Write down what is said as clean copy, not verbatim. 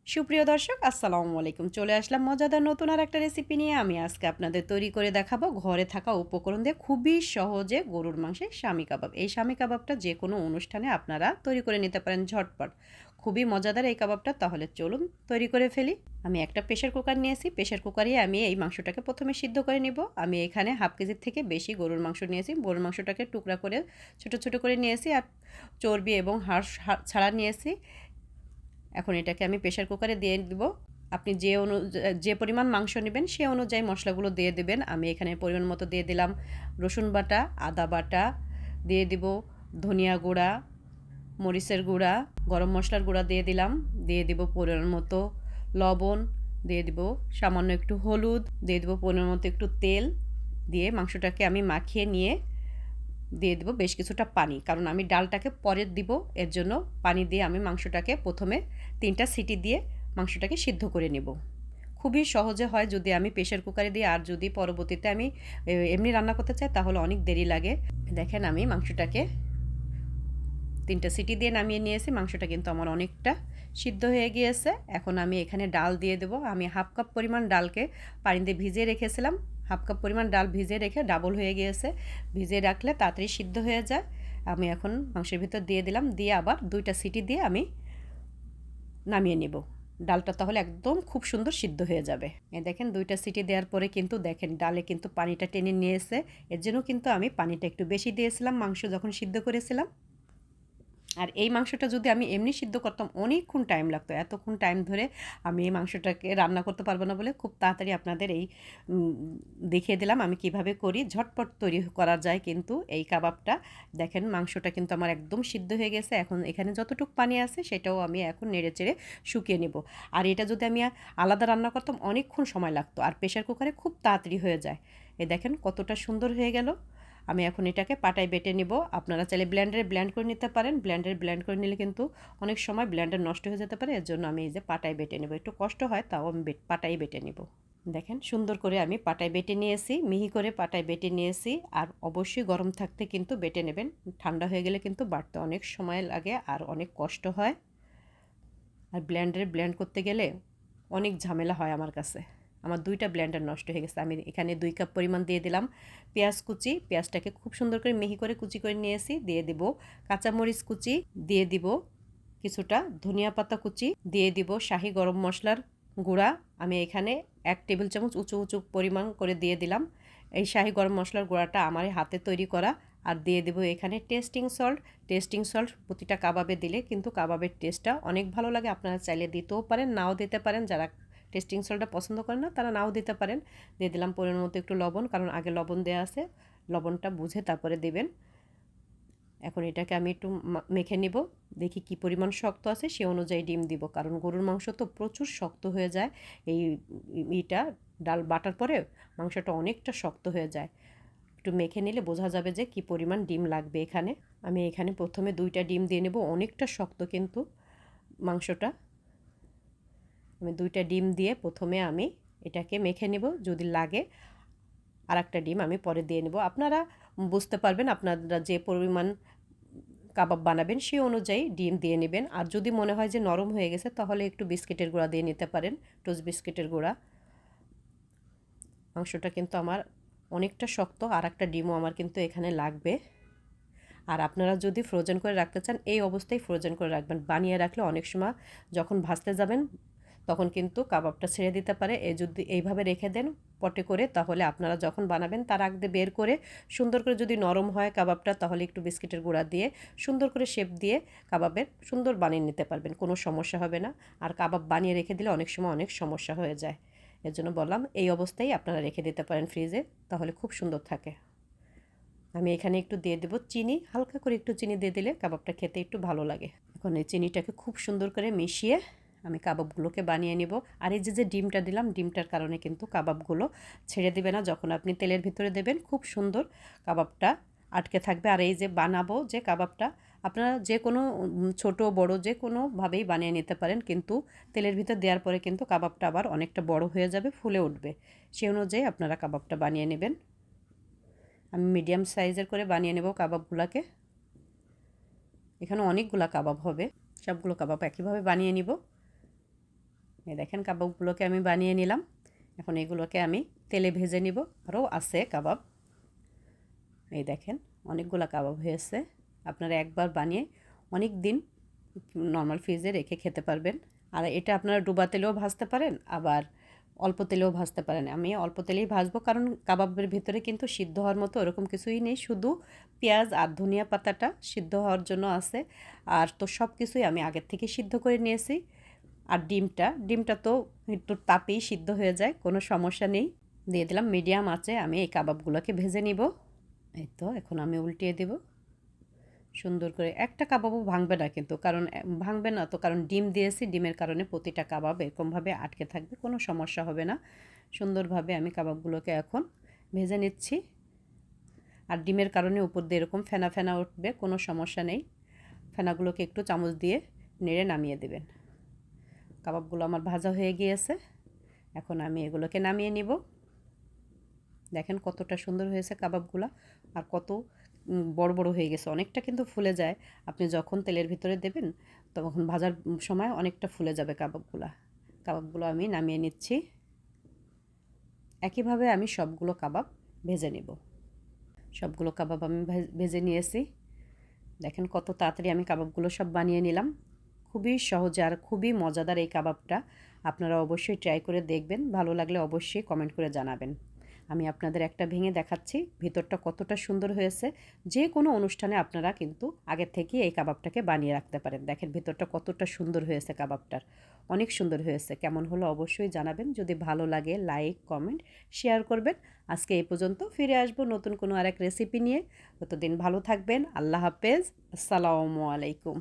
সুপ্রিয় দর্শক আসসালামু আলাইকুম। চলে আসলাম মজাদার নতুন আরেকটা রেসিপি নিয়ে। আমি আজকে আপনাদের তৈরি করে দেখাবো ঘরে থাকা উপকরণ দিয়ে খুবই সহজে গরুর মাংসের শামি কাবাব। এই শামি কাবাবটা যেকোনো অনুষ্ঠানে আপনারা তৈরি করে নিতে পারেন ঝটপট। খুবই মজাদার এই কাবাবটা। তাহলে চলুন তৈরি করে ফেলি। আমি একটা প্রেসার কুকার নিয়েছি। প্রেসার কুকারে আমি এই মাংসটাকে প্রথমে সিদ্ধ করে নিব। আমি এখানে হাফ কেজির থেকে বেশি গরুর মাংস নিয়েছি। গরুর মাংসটাকে টুকরা করে ছোট ছোট করে নিয়েছি আর চর্বি এবং হাড় ছাড়া নিয়েছি। এখন এটাকে আমি প্রেসার কুকারে দিয়ে দিব। আপনি যে পরিমাণ মাংস নেবেন সে অনুযায়ী মশলাগুলো দিয়ে দেবেন। আমি এখানে পরিমাণ মতো দিয়ে দিলাম রসুন বাটা, আদা বাটা, দিয়ে দিব ধনিয়া গুঁড়া, মরিচের গুঁড়া, গরম মশলার গুঁড়া দিয়ে দিলাম, দিয়ে দিব পরিমাণ মতো লবণ, দিয়ে দিব সামান্য একটু হলুদ, দিয়ে দিব পরিমাণ মতো একটু তেল, দিয়ে মাংসটাকে আমি মাখিয়ে নিয়ে দিয়ে দেবো বেশ কিছুটা পানি, কারণ আমি ডালটাকে পরে দিব। এর জন্য পানি দিয়ে আমি মাংসটাকে প্রথমে 3টা সিটি দিয়ে মাংসটাকে সিদ্ধ করে নেব। খুবই সহজে হয় যদি আমি প্রেসার কুকারে দিই, আর যদি পরবর্তীতে আমি এমনি রান্না করতে চাই তাহলে অনেক দেরি লাগে। দেখেন আমি মাংসটাকে 3টা সিটি দিয়ে নামিয়ে নিয়েছি। মাংসটা কিন্তু আমার অনেকটা সিদ্ধ হয়ে গিয়েছে। এখন আমি এখানে ডাল দিয়ে দেবো। আমি হাফ কাপ পরিমাণ ডালকে পানিতে ভিজিয়ে রেখেছিলাম। হাফ কাপ পরিমাণ ডাল ভিজিয়ে রেখে ডাবল হয়ে গিয়েছে। ভিজিয়ে রাখলে তাড়াতাড়ি সিদ্ধ হয়ে যায়। আমি এখন মাংসের ভিতর দিয়ে দিলাম, দিয়ে আবার 2টা সিটি দিয়ে আমি নামিয়ে নেব। ডালটা তাহলে একদম খুব সুন্দর সিদ্ধ হয়ে যাবে। দেখেন 2টা সিটি দেওয়ার পরে কিন্তু দেখেন ডালে কিন্তু পানিটা টেনে নিয়েছে। এর জন্য কিন্তু আমি পানিটা একটু বেশি দিয়েছিলাম মাংস যখন সিদ্ধ করেছিলাম। আর এই মাংসটা যদি আমি এমনি সিদ্ধ করতাম অনেকক্ষণ টাইম লাগতো। এতক্ষণ টাইম ধরে আমি এই মাংসটাকে রান্না করতে পারবো না বলে খুব তাড়াতাড়ি আপনাদের এই দেখিয়ে দিলাম আমি কিভাবে করি। ঝটপট তৈরি করা যায় কিন্তু এই কাবাবটা। দেখেন মাংসটা কিন্তু আমার একদম সিদ্ধ হয়ে গেছে। এখন এখানে যতটুকু পানি আছে সেটাও আমি এখন নেড়েচেড়ে শুকিয়ে নেব। আর এটা যদি আমি আলাদা রান্না করতাম অনেকক্ষণ সময় লাগতো, আর প্রেসার কুকারে খুব তাড়াতাড়ি হয়ে যায়। এই দেখেন কতটা সুন্দর হয়ে গেল। আমি এখন এটাকে পাটায় বেটে নিব। আপনারা চাইলে ব্লেন্ডারে ব্লেন্ড করে নিতে পারেন। ব্লেন্ডারে ব্লেন্ড করে নিলে কিন্তু অনেক সময় ব্লেন্ডার নষ্ট হয়ে যেতে পারে। এর জন্য আমি এই যে পাটায় বেটে নেব। একটু কষ্ট হয়, তাও আমি পাটায় বেটে নেব। দেখেন সুন্দর করে আমি পাটায় বেটে নিয়েছি, মিহি করে পাটায় বেটে নিয়েছি। আর অবশ্যই গরম থাকতে কিন্তু বেটে নেবেন। ঠান্ডা হয়ে গেলে কিন্তু বাটতে অনেক সময় লাগে আর অনেক কষ্ট হয়। আর ব্লেন্ডারে ব্লেন্ড করতে গেলে অনেক ঝামেলা হয় আমার কাছে। আমার 2টা ব্লেন্ডার নষ্ট হয়ে গেছে। আমি এখানে 2 কাপ পরিমাণ দিয়ে দিলাম পেঁয়াজ কুচি। পেঁয়াজটাকে খুব সুন্দর করে মিহি করে কুচি করে নিয়েছি। দিয়ে দিব কাঁচামরিচ কুচি, দিয়ে দিব কিছুটা ধনিয়া পাতা কুচি, দিয়ে দিব শাহি গরম মশলার গুঁড়া। আমি এখানে 1 টেবিল চামচ উঁচু উঁচু পরিমাণ করে দিয়ে দিলাম। এই শাহি গরম মশলার গুঁড়াটা আমার হাতে তৈরি করা। আর দিয়ে দেবো এখানে টেস্টিং সল্ট। টেস্টিং সল্ট প্রতিটা কাবাবে দিলে কিন্তু কাবাবের টেস্টটা অনেক ভালো লাগে। আপনারা চাইলে দিতেও পারেন, নাও দিতে পারেন। যারা টেস্টিং সল্টটা পছন্দ করেন না তারা নাও দিতে পারেন। দিয়ে দিলাম পরিমাণ মতো একটু লবণ, কারণ আগে লবণ দেওয়া আছে। লবণটা বুঝে তারপরে দেবেন। এখন এটাকে আমি একটু মেখে নিব। দেখি কি পরিমাণ শক্ত আছে সে অনুযায়ী ডিম দিব, কারণ গরুর মাংস তো প্রচুর শক্ত হয়ে যায়। এই ইটা ডাল বাটার পরে মাংসটা অনেকটা শক্ত হয়ে যায়। একটু মেখে নিলে বোঝা যাবে যে কি পরিমাণ ডিম লাগবে এখানে। আমি এখানে প্রথমে 2টা ডিম দিয়ে নেব। অনেকটা শক্ত কিন্তু মাংসটা। আমি 2টা ডিম দিয়ে প্রথমে আমি এটাকে মেখে নেব। যদি লাগে আর একটা ডিম আমি পরে দিয়ে নেব। আপনারা বুঝতে পারবেন আপনারা যে পরিমাণ কাবাব বানাবেন সেই অনুযায়ী ডিম দিয়ে নেবেন। আর যদি মনে হয় যে নরম হয়ে গেছে তাহলে একটু বিস্কিটের গুঁড়া দিয়ে নিতে পারেন, টোস্ট বিস্কিটের গুঁড়া। মাংসটা কিন্তু আমার অনেকটা শক্ত, আর একটা ডিমও আমার কিন্তু এখানে লাগবে। আর আপনারা যদি ফ্রোজেন করে রাখতে চান এই অবস্থায় ফ্রোজেন করে রাখবেন। বানিয়ে রাখলে অনেক সময় যখন ভাজতে যাবেন তখন কিন্তু কাবাবটা ছেড়ে দিতে পারে। যদি এইভাবে রেখে দেন পটে করে, তাহলে আপনারা যখন বানাবেন তার আগে বের করে সুন্দর করে যদি নরম হয় কাবাবটা, তাহলে একটু বিস্কিটের গুঁড়া দিয়ে সুন্দর করে শেপ দিয়ে কাবাবের সুন্দর বানিয়ে নিতে পারবেন। কোনো সমস্যা হবে না। আর কাবাব বানিয়ে রেখে দিলে অনেক সময় অনেক সমস্যা হয়ে যায়। এর জন্য বললাম এই অবস্থায় আপনারা রেখে দিতে পারেন ফ্রিজে, তাহলে খুব সুন্দর থাকে। আমি এখানে একটু দিয়ে দেবো চিনি, হালকা করে একটু চিনি দিয়ে দিলে কাবাবটা খেতে একটু ভালো লাগে। এখন এই চিনিটাকে খুব সুন্দর করে মিশিয়ে আমি কাবাবগুলোকে বানিয়ে নিব। আর এই যে ডিমটা দিলাম, ডিমটার কারণে কিন্তু কাবাবগুলো ছেড়ে দেবে না। যখন আপনি তেলের ভিতরে দেবেন খুব সুন্দর কাবাবটা আটকে থাকবে। আর এই যে বানাবো যে কাবাবটা, আপনারা যে কোনো ছোট বড় যে কোনোভাবেই বানিয়ে নিতে পারেন, কিন্তু তেলের ভিতর দেওয়ার পরে কিন্তু কাবাবটা আবার অনেকটা বড় হয়ে যাবে, ফুলে উঠবে। সেই অনুযায়ী আপনারা কাবাবটা বানিয়ে নেবেন। আমি মিডিয়াম সাইজের করে বানিয়ে নেব কাবাবগুলোকে। এখানে অনেকগুলা কাবাব হবে, সবগুলো কাবাব একইভাবে বানিয়ে নিব। এই দেখেন কাবাবগুলোকে আমি বানিয়ে নিলাম। এখন এগুলোকে আমি তেলে ভেজে নিব। আরও আছে কাবাব। এই দেখেন অনেকগুলো কাবাব হয়েছে। আপনারা একবার বানিয়ে অনেক দিন নর্মাল ফ্রিজে রেখে খেতে পারবেন। আর এটা আপনারা ডুবা তেলেও ভাজতে পারেন, আবার অল্প তেলেও ভাজতে পারেন। আমি অল্প তেলেই ভাজবো, কারণ কাবাবের ভিতরে কিন্তু সিদ্ধ হওয়ার মতো ওরকম কিছুই নেই, শুধু পেঁয়াজ আর ধনিয়া পাতাটা সিদ্ধ হওয়ার জন্য আছে। আর তো সব কিছুই আমি আগের থেকে সিদ্ধ করে নিয়েছি। আর ডিমটা তো একটু তাপেই সিদ্ধ হয়ে যায়, কোনো সমস্যা নেই। দিয়ে দিলাম মিডিয়াম আঁচে আমি এই কাবাবগুলোকে ভেজে নিব। এই তো এখন আমি উল্টিয়ে দেব সুন্দর করে। একটা কাবাবও ভাঙবে না কিন্তু, কারণ ভাঙবে না তো, কারণ ডিম দিয়েছি, ডিমের কারণে প্রতিটা কাবাব এরকমভাবে আটকে থাকবে, কোনো সমস্যা হবে না। সুন্দরভাবে আমি কাবাবগুলোকে এখন ভেজে নিচ্ছি। আর ডিমের কারণে উপর দিয়ে এরকম ফেনা ফেনা উঠবে, কোনো সমস্যা নেই। ফেনাগুলোকে একটু চামচ দিয়ে নেড়ে নামিয়ে দেবেন। কাবাবগুলো আমার ভাজা হয়ে গিয়েছে, এখন আমি এগুলোকে নামিয়ে নিব। দেখেন কতটা সুন্দর হয়েছে কাবাবগুলো, আর কত বড় বড় হয়ে গেছে, অনেকটা কিন্তু ফুলে যায়। আপনি যখন তেলের ভিতরে দেবেন তখন ভাজার সময় অনেকটা ফুলে যাবে কাবাবগুলো আমি নামিয়ে নিচ্ছি। একইভাবে আমি সবগুলো কাবাব ভেজে নেব। সবগুলো কাবাব আমি ভেজে নিয়েছি। দেখেন কত তাড়াতাড়ি আমি কাবাবগুলো সব বানিয়ে নিলাম। খুবই সহজ আর খুবই মজাদার এই কাবাবটা। আপনারা অবশ্যই ট্রাই করে দেখবেন, ভালো লাগলে অবশ্যই কমেন্ট করে জানাবেন। আমি আপনাদের একটা ভেঙে দেখাচ্ছি ভিতরটা কতটা সুন্দর হয়েছে। যে কোনো অনুষ্ঠানে আপনারা কিন্তু আগের থেকেই এই কাবাবটাকে বানিয়ে রাখতে পারেন। দেখেন ভিতরটা কতটা সুন্দর হয়েছে কাবাবটার, অনেক সুন্দর হয়েছে। কেমন হলো অবশ্যই জানাবেন। যদি ভালো লাগে লাইক কমেন্ট শেয়ার করবেন। আজকে এই পর্যন্ত, ফিরে আসবো নতুন কোনো আরেক রেসিপি নিয়ে। ততদিন ভালো থাকবেন। আল্লাহ হাফেজ। আসসালামু আলাইকুম।